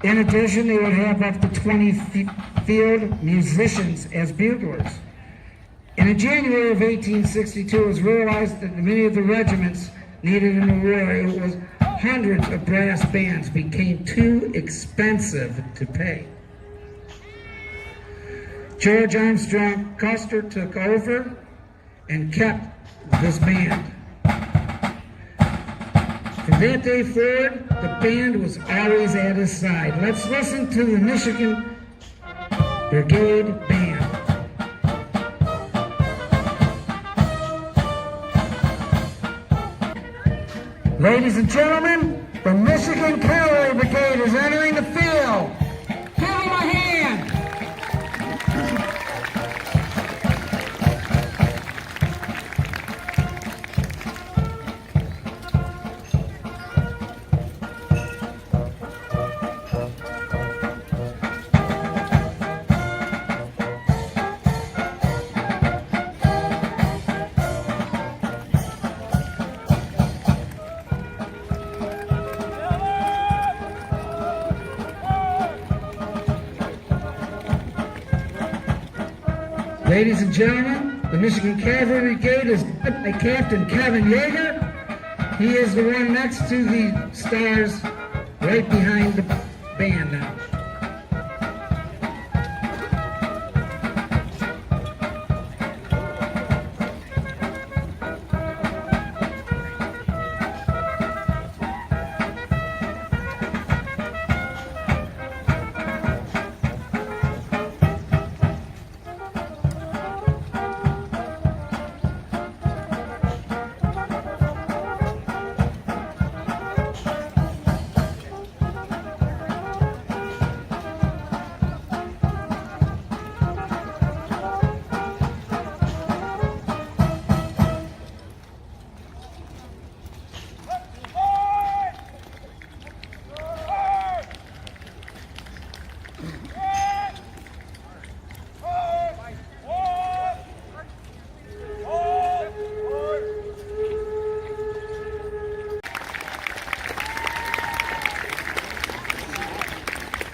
In addition, they would have up to 20 field musicians as buglers. And in January of 1862, it was realized that many of the regiments needed in the war, it was hundreds of brass bands became too expensive to pay. George Armstrong Custer took over and kept this band. From that day forward, the band was always at his side. Let's listen to the Michigan Brigade Band. Ladies and gentlemen, the Michigan Cavalry Brigade is entering the field. Give them a hand. Ladies and gentlemen, the Michigan Cavalry Brigade is led by Captain Kevin Yeager. He is the one next to the stars right behind the band now.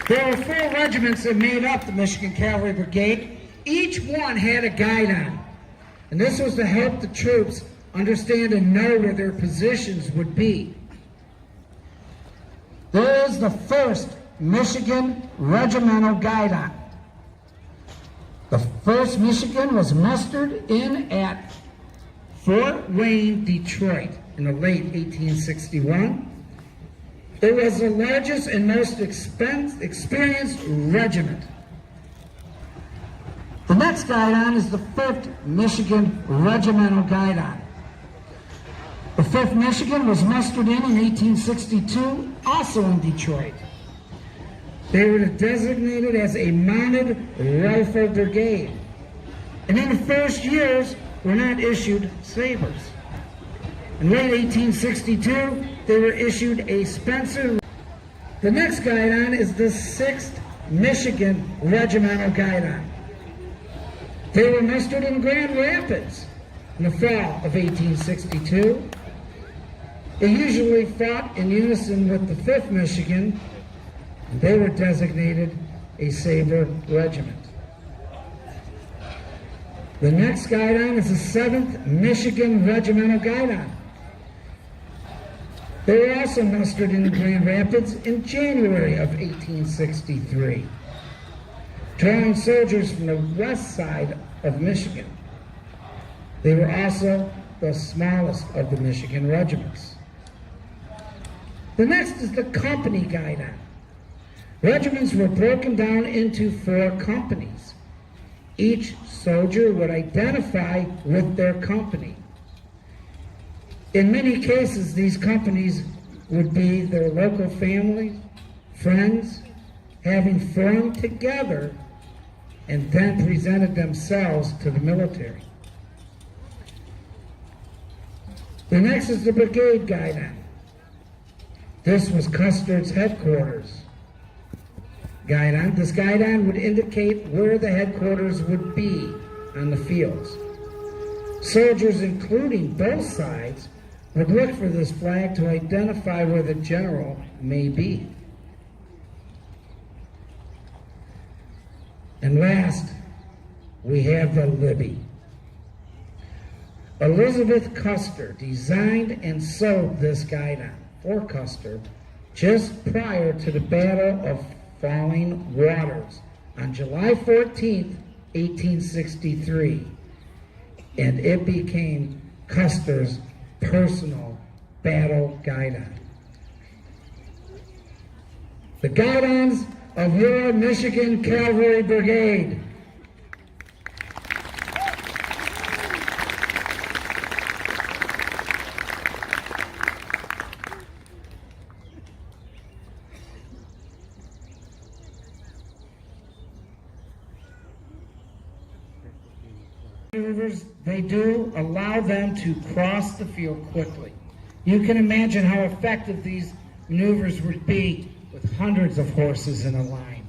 There were 4 regiments that made up the Michigan Cavalry Brigade. Each one had a guide on, and this was to help the troops understand and know where their positions would be. There is the 1st Michigan Regimental Guidon. The 1st Michigan was mustered in at Fort Wayne, Detroit in the late 1861. It was the largest and most experienced regiment. The next guidon is the 5th Michigan Regimental Guidon. The 5th Michigan was mustered in 1862, also in Detroit. They were designated as a mounted rifle brigade. And in the first years, were not issued sabers. In late 1862, they were issued a Spencer. The next guidon is the 6th Michigan Regimental Guidon. They were mustered in Grand Rapids in the fall of 1862. They usually fought in unison with the 5th Michigan. They were designated a Saber Regiment. The next guidon is the 7th Michigan Regimental Guidon. They were also mustered in Grand Rapids in January of 1863, drawing soldiers from the west side of Michigan. They were also the smallest of the Michigan regiments. The next is the company guidon. Regiments were broken down into 4 companies. Each soldier would identify with their company. In many cases, these companies would be their local families, friends, having formed together and then presented themselves to the military. The next is the brigade guidon. This was Custer's headquarters guidon. This guidon would indicate where the headquarters would be on the fields. Soldiers, including both sides, would look for this flag to identify where the general may be. And last, we have the Libby. Elizabeth Custer designed and sewed this guidon for Custer just prior to the Battle of Falling Waters on July 14th, 1863. And it became Custer's personal battle guidon. The guidons of your Michigan Cavalry Brigade. Maneuvers, they do allow them to cross the field quickly. You can imagine how effective these maneuvers would be with hundreds of horses in a line.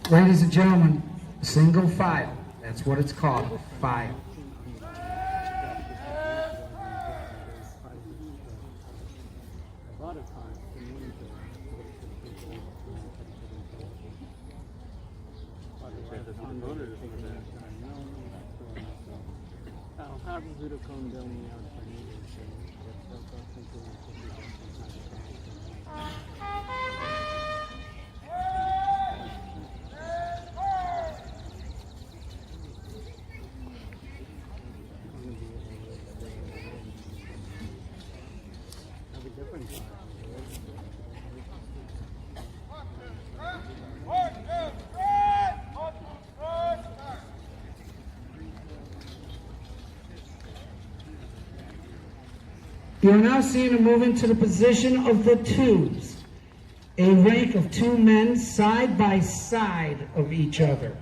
Ladies and gentlemen, single file. That's what it's called, file. You are now seeing a move into the position of the twos, a rank of two men side by side of each other.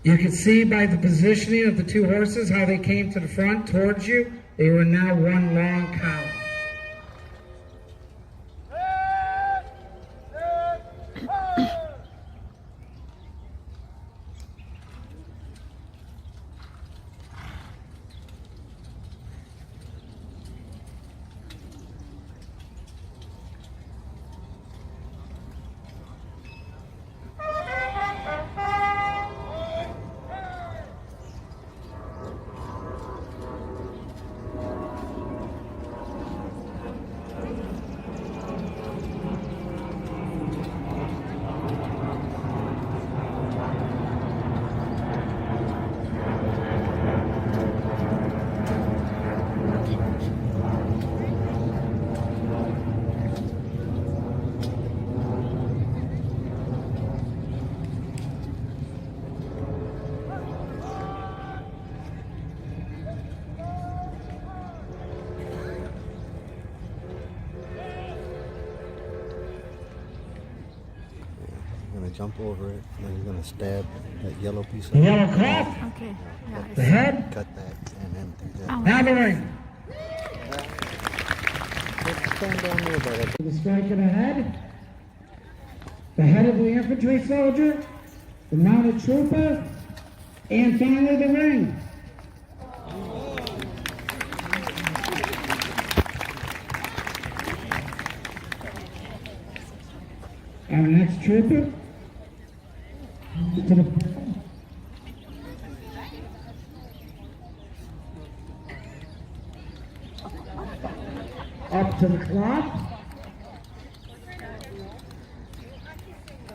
You can see by the positioning of the two horses how they came to the front towards you. They were now one long column. Jump over it, and then you're going to stab that yellow piece of The yellow cloth, Okay. Yeah, the head, cut that, and then do that. Oh. now the ring. Stand down there, brother. The strike of the head of the infantry soldier, the mounted trooper, and finally the ring. Our next trooper to the up to the clock,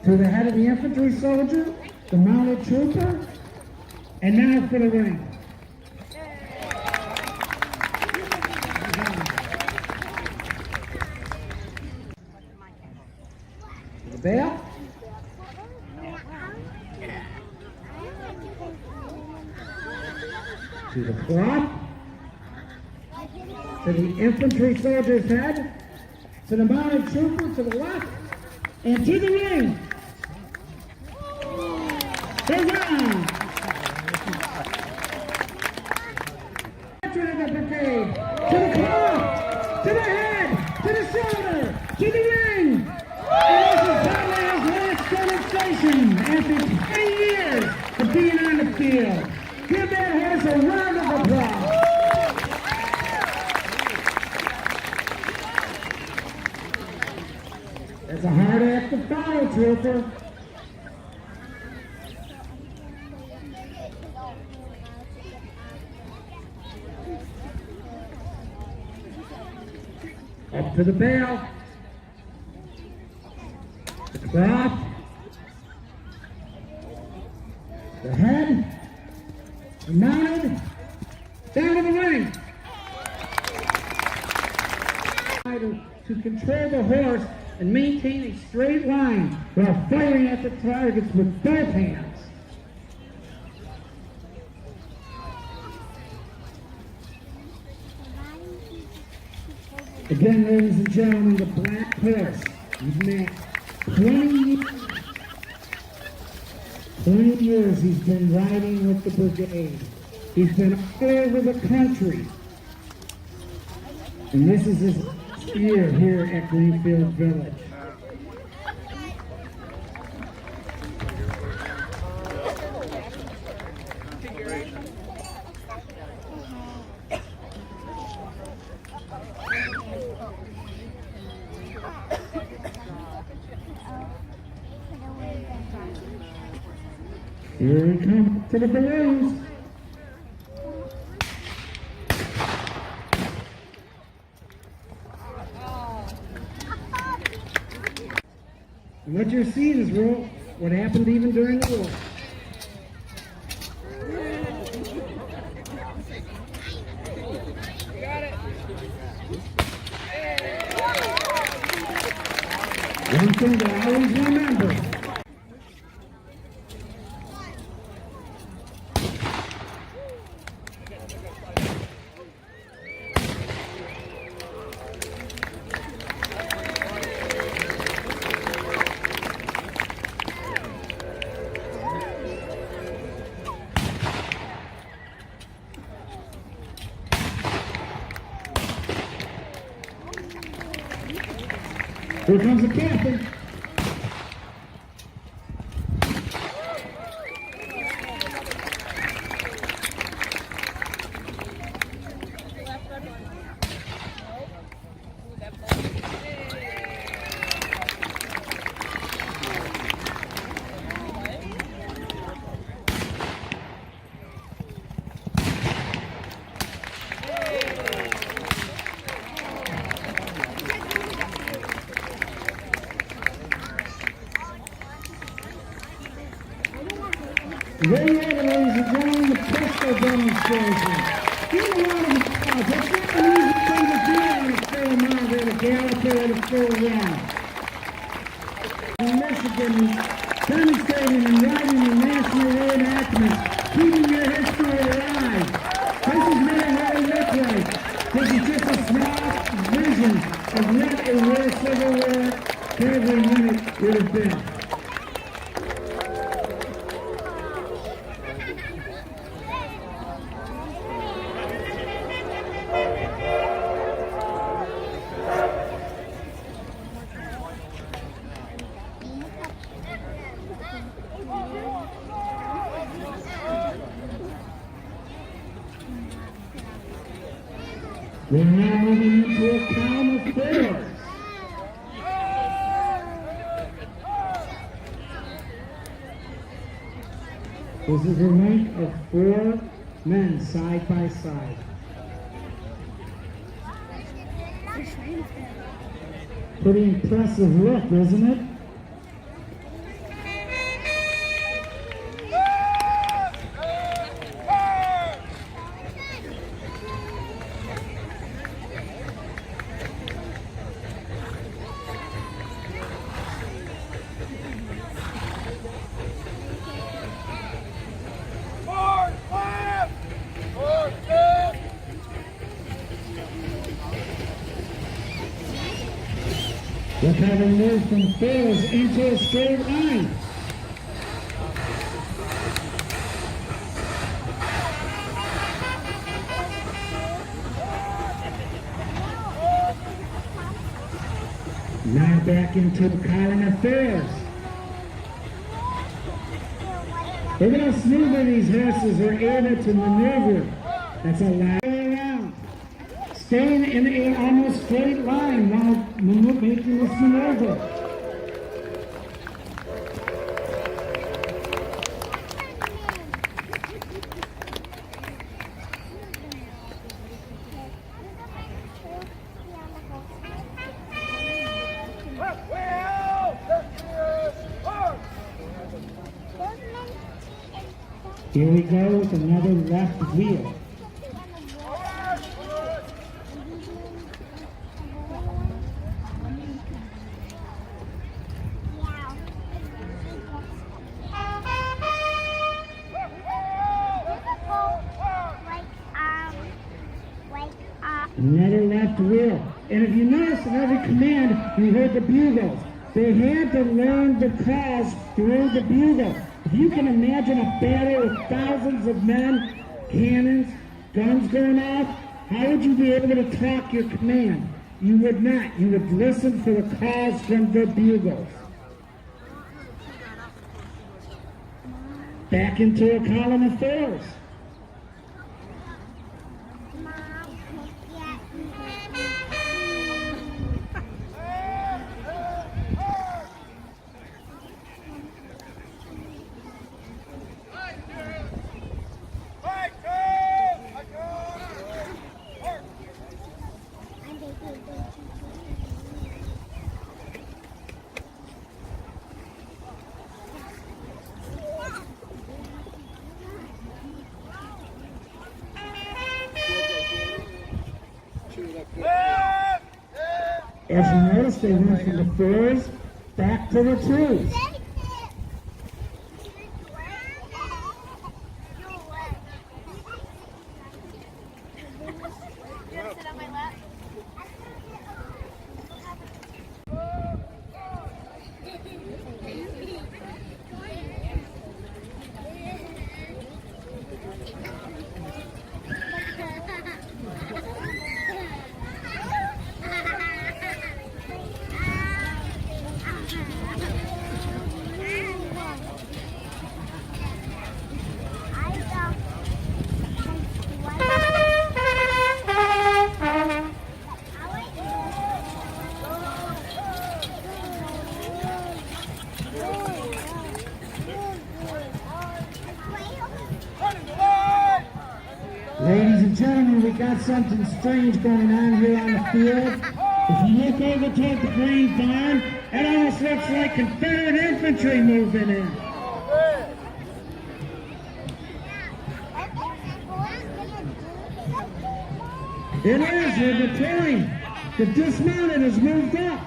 to the head of the infantry soldier, the mounted trooper, and now for the ring. bell, to the cloth, to the infantry soldier's head, to the mounted trooper to the left, and to the ring. Huzzah! To the brigade, to the cloth, to the head, to the shoulder, to the ring. And this is Batman's last demonstration after 10 years of being on the field. Give that horse a round of applause. It's a hard act to follow, trooper. Up to the bell, the cloth, the head, the mounted, down to the ring. To control the horse and maintain a straight line while firing at the targets with both hands. Again, ladies and gentlemen, the black horse. You've met 20 years he's been riding with the brigade. He's been all over the country. And this is his year here at Greenfield Village. Here we come to the balloons. And what you're seeing is what happened even during the war. One thing to always remember. Here comes the captain. There you have it, ladies and gentlemen, the pistol demonstration. Give a lot of applause. That's not an easy thing to do on a full mount at a gallop or at a full run. In Michigan, demonstrating and riding the national reenactment, keeping your history alive. This is not what it looks like. This is just a small vision of what a real Civil War cavalry unit would have been. We're now moving into a column of fours. This is a rank of 4 men side by side. Pretty impressive look, isn't it? Look how they move from fields into a straight line. Now back into the column of fares. Look at how smoothly these horses are able to maneuver. That's a lot around. Staying in a almost straight line while making this maneuver. Here we go with another left wheel. Another left wheel. And if you notice in every command, you heard the bugles. They had to learn the calls through the bugle. If you can imagine a battle with thousands of men, cannons, guns going off, how would you be able to talk your command? You would not. You would listen for the calls from the bugles. Back into a column of fours. As you notice, they went from the fours back to the twos. Ladies and gentlemen, we got something strange going on here on the field. If you look over toward the green barn, it almost looks like Confederate infantry moving in. It is, they're deploying. The dismounted has moved up.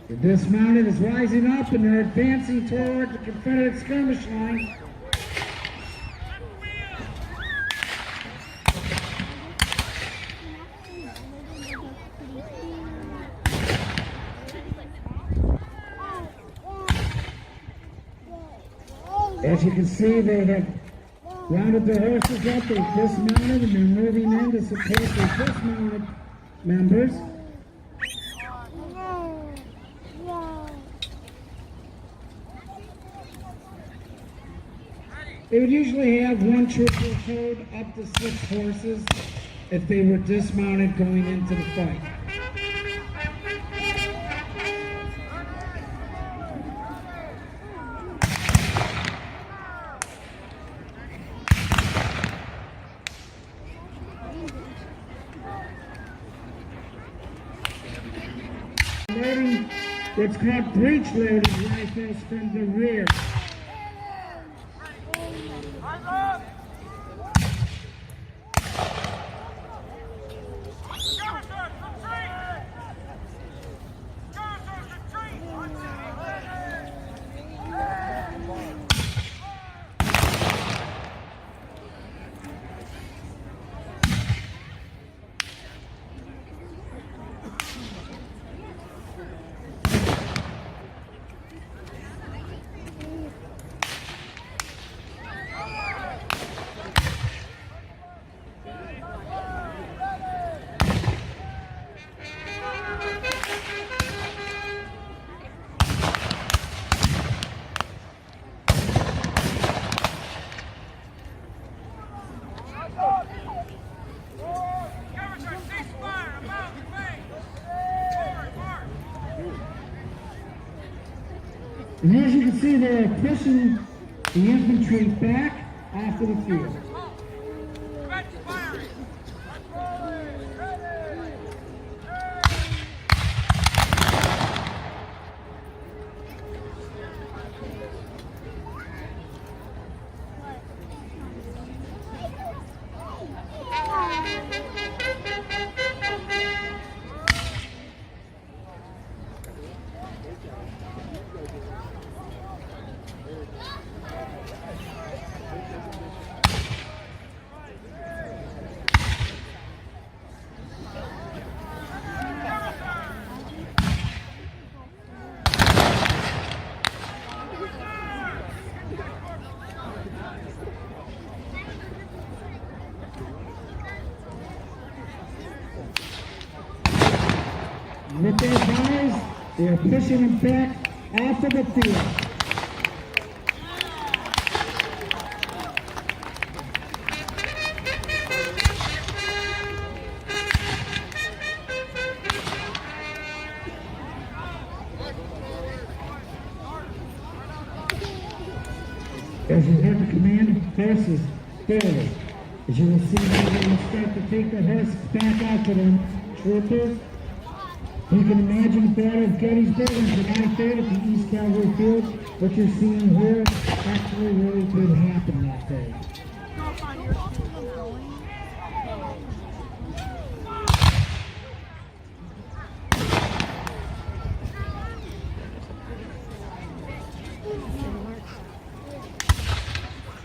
The dismounted is rising up and they're advancing toward the Confederate skirmish line. As you can see, they have rounded their horses up, they've dismounted, and they're moving in to support their dismounted members. They would usually have one trooper hold up to 6 horses if they were dismounted going into the fight. loading what's called breech loading rifles from the rear. And as you can see, they're pushing the infantry back off of the field. With their guys, they're pushing them back off of the field. As you have the command horses forward, as you will see, they're going to start to take the horses back out to them. Troopers. You can imagine the Battle of Gettysburg on July 3rd at the East Cavalry Field. What you're seeing here actually really did happen that day.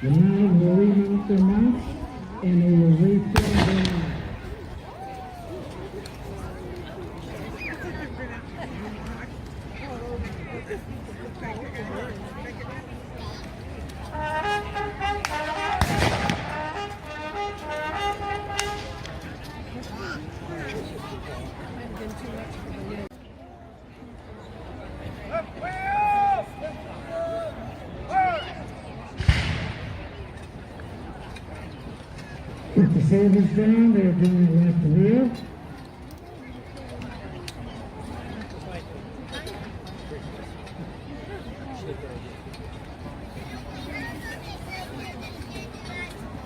The Nine will remount their mounts and they will refill their mounts. With the sabers down, they're doing left rear.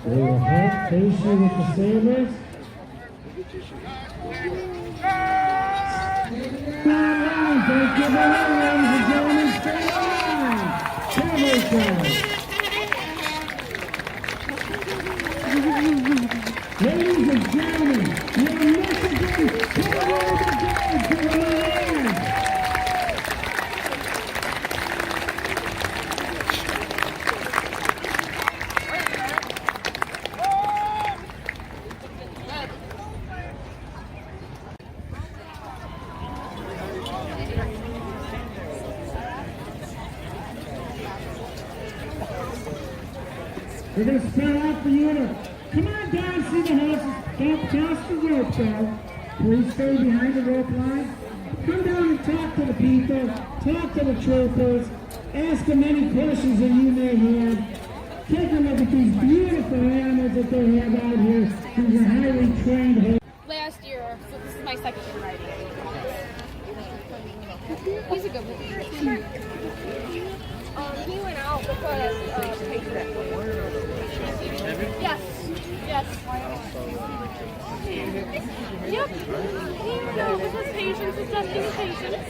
They will halt patiently with the sabers. Don't give away, ladies and gentlemen. Stay on. Cavalry charge. Ladies and gentlemen, your Michigan Cavalry Brigade to the land. We're going to spread out the unit. Come on down, see the horses. Don't cross the rope, though. Please stay behind the rope line. Come down and talk to the people. Talk to the troopers. Ask them any questions that you may have. Take a look at these beautiful animals that they have out here. These are highly trained horses. Last year, so this is my second year riding. He's a good one. He went out because yes, Yes. Yep. No, this is patience. It's testing patience.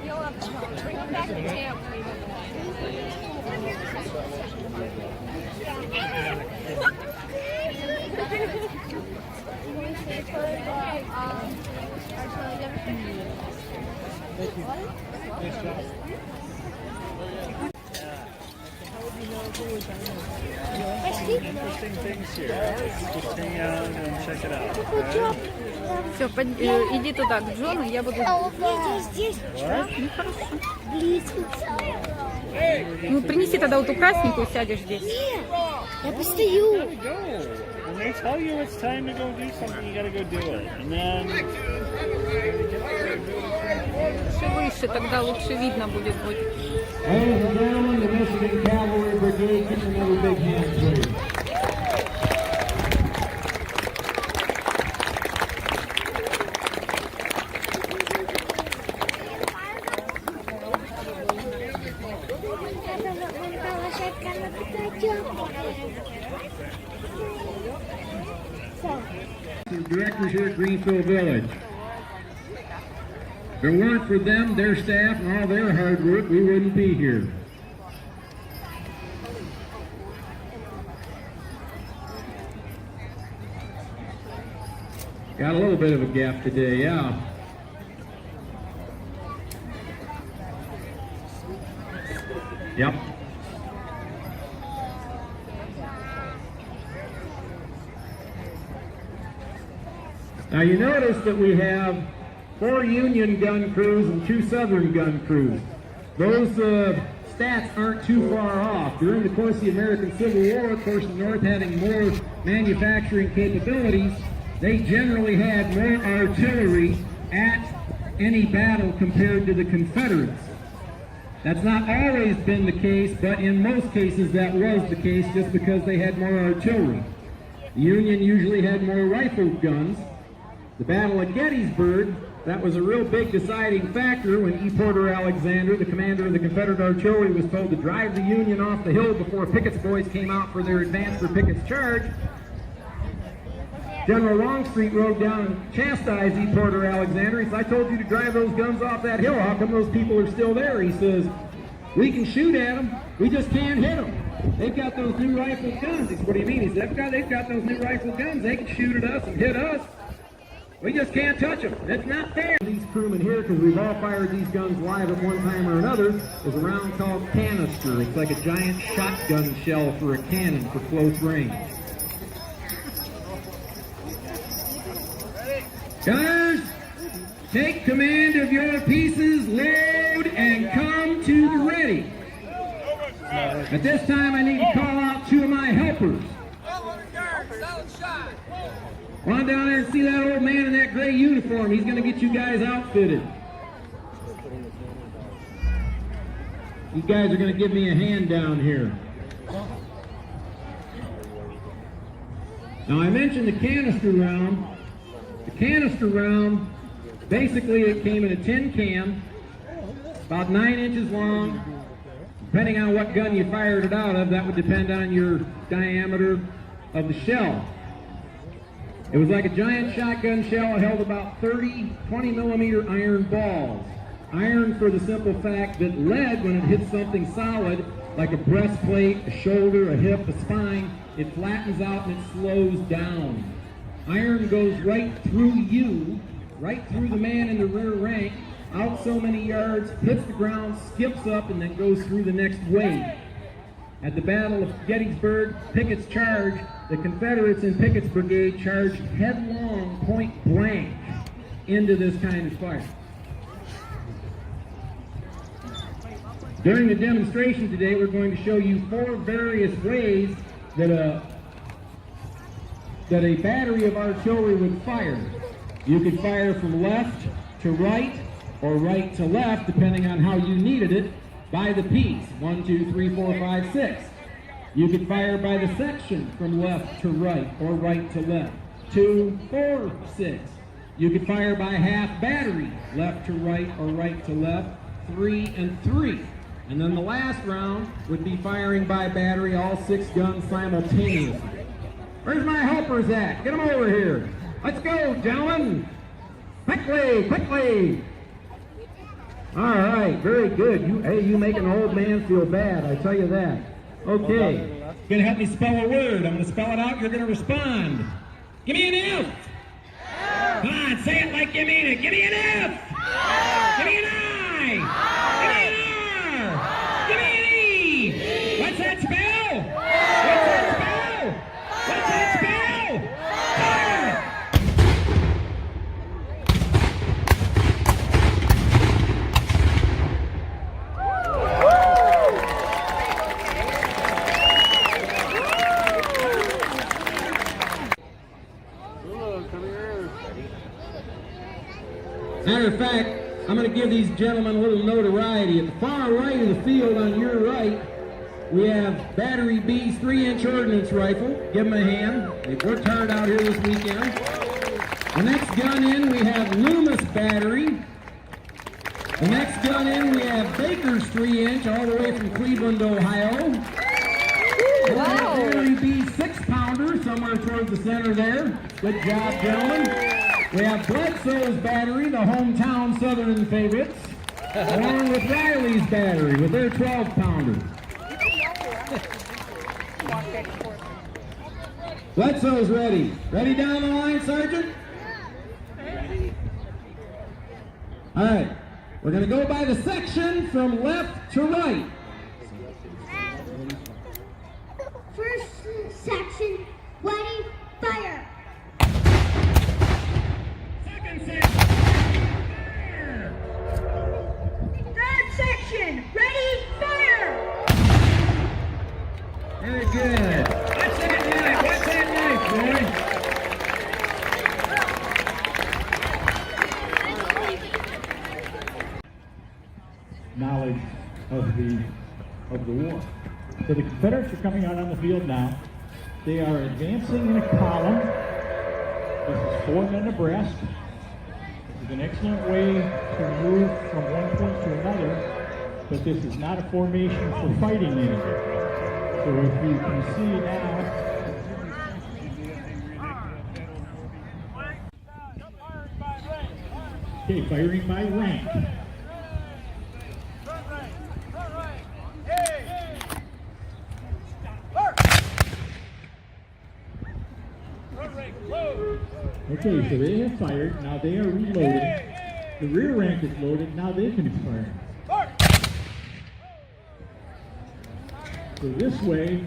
You'll have to bring back the tail. Interesting things here. Just hang out and check it out. Okay? Все, иди туда, к Джону, я буду... Здесь. Ну, хорошо. Близко. Ну, принеси тогда вот ту красненькую, сядешь здесь. Нет, я постою. Go. When they tell you it's time to go do something, you gotta go do it. And then... Все выше, тогда лучше видно будет. Ladies and gentlemen, the Michigan Cavalry Brigade, give them another big hand, please. The directors here at Greenfield Village. If it weren't for them, their staff, and all their hard work, we wouldn't be here. Got a little bit of a gap today, yeah. Yep. Now you notice that we have 4 Union gun crews and 2 Southern gun crews. Those stats aren't too far off. During the course of the American Civil War, of course, the North having more manufacturing capabilities, they generally had more artillery at any battle compared to the Confederates. That's not always been the case, but in most cases that was the case just because they had more artillery. The Union usually had more rifled guns. The Battle of Gettysburg, that was a real big deciding factor when E. Porter Alexander, the commander of the Confederate artillery, was told to drive the Union off the hill before Pickett's boys came out for their advance for Pickett's charge. General Longstreet rode down and chastised E. Porter Alexander. He said, I told you to drive those guns off that hill. How come those people are still there? He says, we can shoot at them. We just can't hit them. They've got those new rifled guns. He said, what do you mean? He said, they've got those new rifled guns. They can shoot at us and hit us. We just can't touch them. That's not fair. These crewmen here, because we've all fired these guns live at one time or another, is a round called canister. It's like a giant shotgun shell for a cannon for close range. Gunners, take command of your pieces, load, and come to the ready. At this time, I need to call out 2 of my helpers. Run down there and see that old man in that gray uniform. He's going to get you guys outfitted. These guys are going to give me a hand down here. Now I mentioned the canister round. The canister round, basically it came in a tin can, about 9 inches long. Depending on what gun you fired it out of, that would depend on your diameter of the shell. It was like a giant shotgun shell. It held about 30 20-millimeter iron balls. Iron for the simple fact that lead, when it hits something solid, like a breastplate, a shoulder, a hip, a spine, it flattens out and it slows down. Iron goes right through you, right through the man in the rear rank, out so many yards, hits the ground, skips up, and then goes through the next wave. At the Battle of Gettysburg, Pickett's charge, the Confederates in Pickett's brigade charged headlong, point blank, into this kind of fire. During the demonstration today, we're going to show you 4 various ways that a battery of artillery would fire. You could fire from left to right, or right to left, depending on how you needed it, by the piece. 1, 2, 3, 4, 5, 6. You could fire by the section from left to right or right to left. 2, 4, 6. You could fire by half battery, left to right or right to left. 3 and 3. And then the last round would be firing by battery all 6 guns simultaneously. Where's my helpers at? Get them over here. Let's go, gentlemen. Quickly, quickly. All right, very good. You make an old man feel bad, I tell you that. Okay. You're going to help me spell a word. I'm going to spell it out. You're going to respond. Give me an F. Come on, say it like you mean it. Give me an F. Give me an I. Give me an R. Give me an E. What's that spell? What's that spell? What's that spell? Fire! Matter of fact, I'm going to give these gentlemen a little notoriety. At the far right of the field on your right, we have Battery B's 3-inch ordnance rifle. Give them a hand. They've worked hard out here this weekend. The next gun in, we have Loomis Battery. The next gun in, we have Baker's 3-inch, all the way from Cleveland, Ohio. Wow. Battery B's 6-pounder, somewhere towards the center there. Good job, gentlemen. We have Bledsoe's battery, the hometown Southern favorites, along with Riley's battery with their 12-pounder. Bledsoe's ready. Ready down the line, Sergeant? All right. We're going to go by the section from left to right. First section, ready, fire. Third section, ready, fire! Very good. What's that knife? What's that knife, boy? Knowledge of the war. So the Confederates are coming out on the field now. They are advancing in a column. This is 4 men abreast. It's an excellent way to move from one point to another, but this is not a formation for fighting anything. So if you can see now, okay, firing by rank. Okay, so they have fired, now they are reloading. The rear rank is loaded, now they can fire. So this way,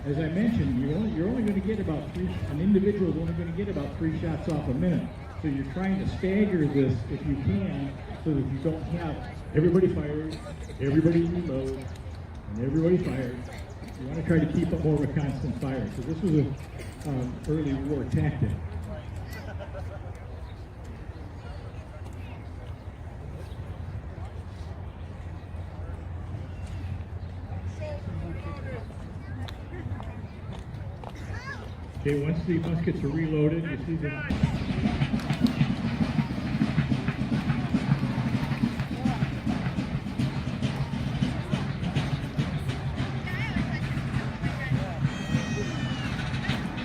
as I mentioned, you're only going to get about an individual is only going to get about 3 shots off a minute. So you're trying to stagger this if you can, so that you don't have everybody fires, everybody reloads, and everybody fires. You want to try to keep up more of a constant fire. So this was an early war tactic. Okay, once the muskets are reloaded, you see that.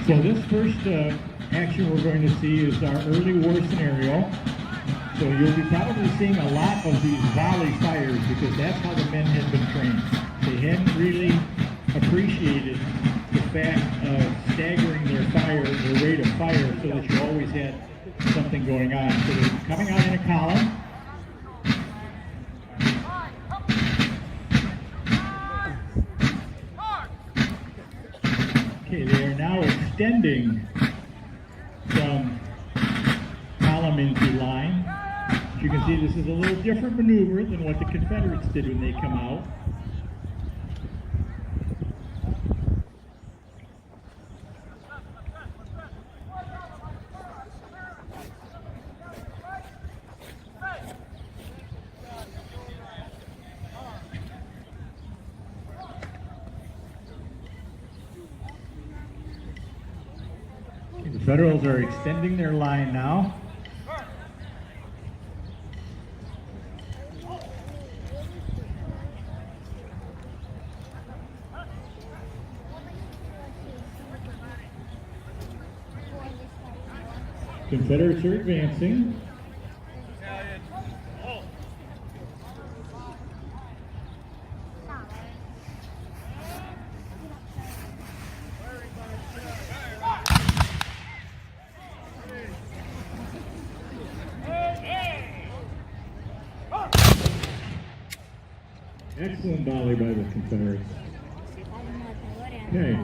So this first action we're going to see is our early war scenario. So you'll be probably seeing a lot of these volley fires because that's how the men had been trained. They hadn't really appreciated the fact of staggering their fire, their rate of fire, so that you always had something going on. So they're coming out in a column. Okay, they are now extending from column into line. As you can see, this is a little different maneuver than what the Confederates did when they come out. The Federals are extending their line now. Confederates are advancing. Excellent volley by the Confederates. Okay.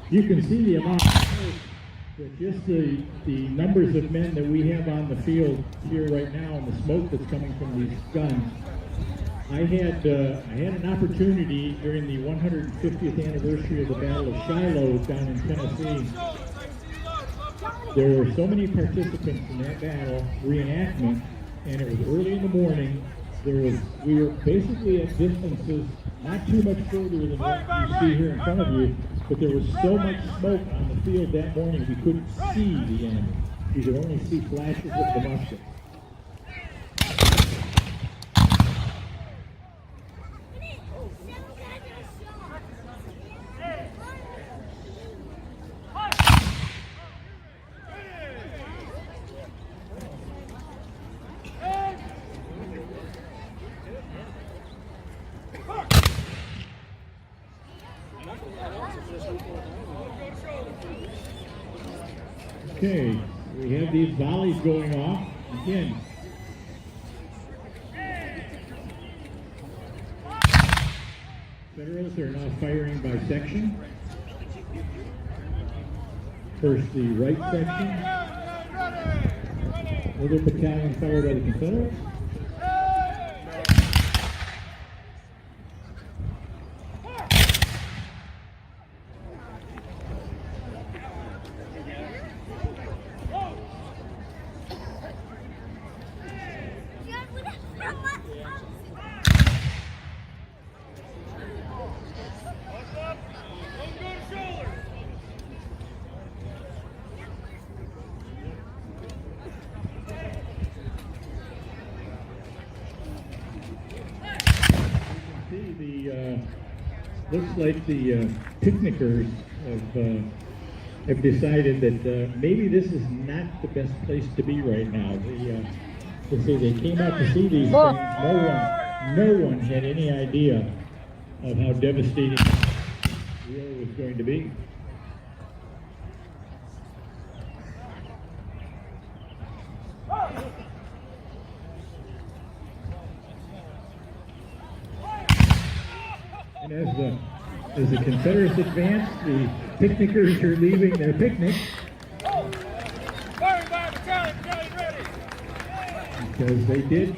You can see the amount of smoke, that just the numbers of men that we have on the field here right now and the smoke that's coming from these guns. I had an opportunity during the 150th anniversary of the Battle of Shiloh down in Tennessee. There were so many participants in that battle reenactment, and it was early in the morning. We were basically at distances not too much further than what you see here in front of you, but there was so much smoke on the field that morning we couldn't see the enemy. We could only see flashes of the muskets. Okay, we have these volleys going off. Again, Federals are now firing by section. First the right section. Other battalion fired by the Confederates. Looks like the picnickers have decided that maybe this is not the best place to be right now. They say they came out to see these things. No one had any idea of how devastating the war was going to be. And as the Confederates advance, the picnickers are leaving their picnic. Because they did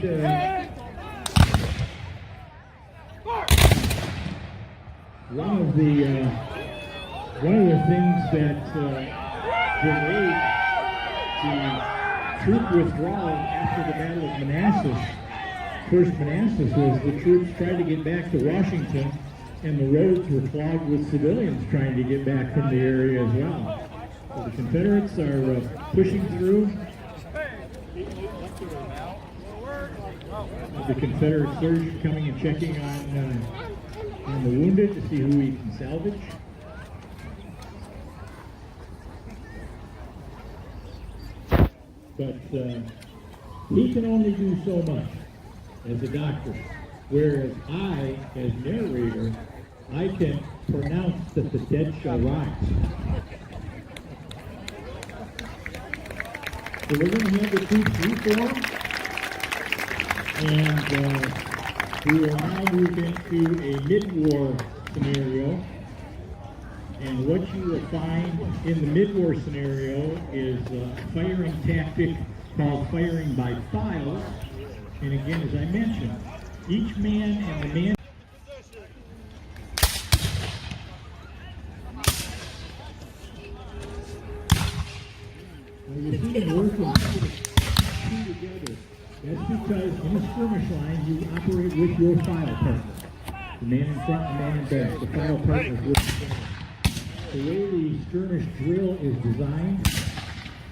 one of the things that delayed the troop withdrawal after the Battle of Manassas. First Manassas was the troops tried to get back to Washington, and the roads were clogged with civilians trying to get back from the area as well. So the Confederates are pushing through. The Confederate surgeon coming and checking on the wounded to see who he can salvage. But he can only do so much as a doctor, whereas I, as narrator, I can pronounce that the dead shall rise. So we're going to have the troops reform, and we will now move into a mid-war scenario. And what you will find in the mid-war scenario is a firing tactic called firing by files. And again, as I mentioned, each man and the man you see them working together. That's because in a skirmish line, you operate with your file partner. The man in front, the man in back. The file partners work together. The way the skirmish drill is designed,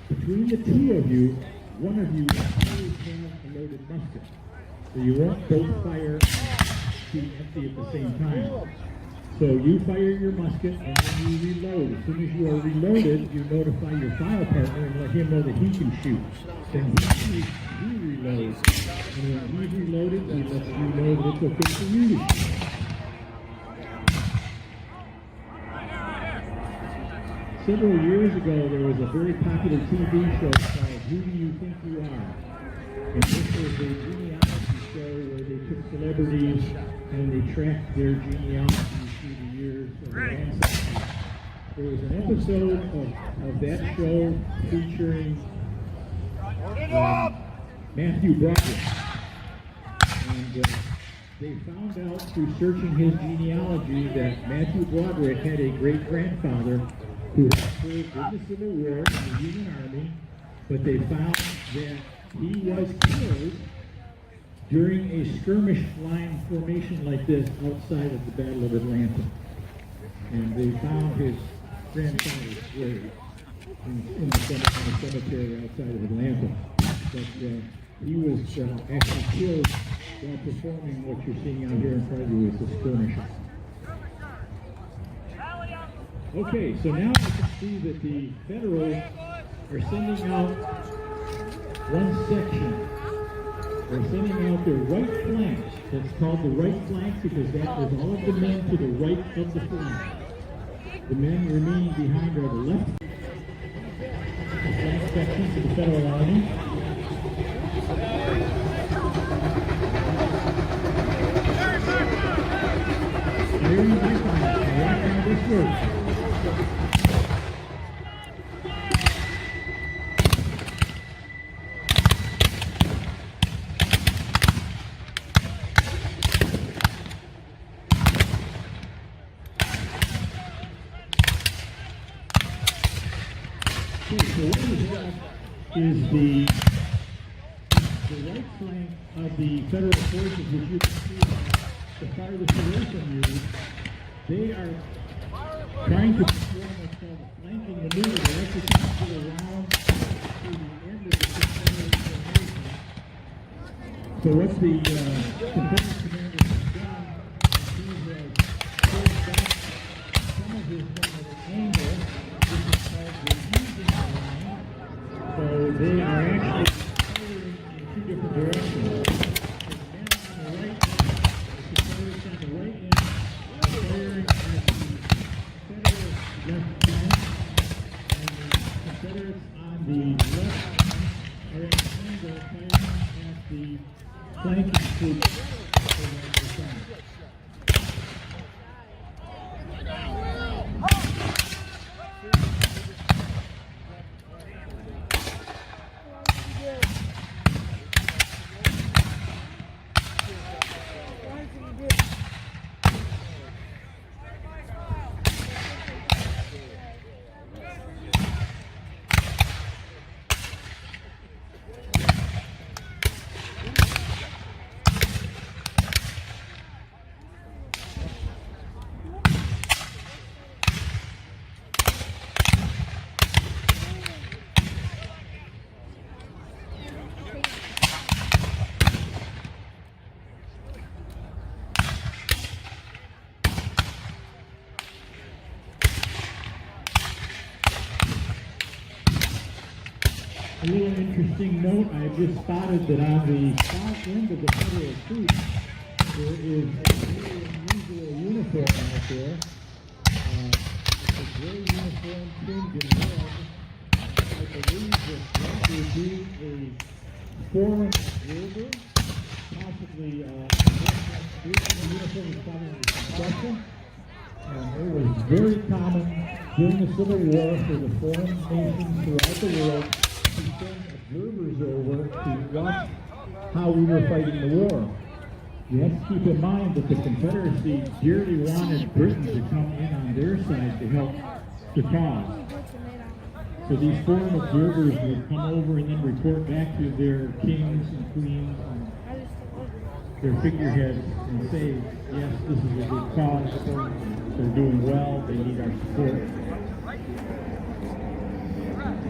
between the two of you, one of you will always have a loaded musket. So you won't both fire to empty at the same time. So you fire your musket and then you reload. As soon as you are reloaded, you notify your file partner and let him know that he can shoot. Then he reloads. And when he's reloaded, he lets you know that it's okay for you to shoot. Several years ago, there was a very popular TV show called Who Do You Think You Are? And this was a genealogy show where they took celebrities and they tracked their genealogy through the years of their ancestors. There was an episode of that show featuring Matthew Broderick. And they found out through searching his genealogy that Matthew Broderick had a great-grandfather who had served in the Civil War in the Union Army, but they found that he was killed during a skirmish line formation like this outside of the Battle of Atlanta. And they found his grandfather's grave in the cemetery outside of Atlanta. But he was actually killed while performing what you're seeing out here in front of you as a skirmisher. Okay, so now you can see that the Federals are sending out one section. They're sending out their right flanks. That's called the right flank because that is all of the men to the right of the flank. The men remaining behind are the left flank sections of the Federal Army. Here you go. Watch how this works. Is the right flank of the Federal forces, which you can see the farthest away from you. They are trying to perform what's called a flanking maneuver. They're actually trying to get around to the end of the Confederate formation. So what the Confederate commander has done, he has pulled back some of his men at an angle, which is called the easing line. So they are actually firing in two different directions. The men on the right, the Confederates on the right end, are firing at the Confederate left flank, and the Confederates on the left flank are at an angle firing at the flanking troops on the side. A little interesting note, I just spotted that on the south end of the Federal troops, there is a very unusual uniform out there. It's a gray uniform trimmed in red. I believe that that would be a foreign observer, possibly the uniform is probably construction. It was very common during the Civil War for the foreign nations throughout the world to send observers over to watch how we were fighting the war. You have to keep in mind that the Confederacy dearly wanted Britain to come in on their side to help the cause. So these foreign observers would come over and then report back to their kings and queens and their figureheads and say, yes, this is a good cause, they're doing well, they need our support.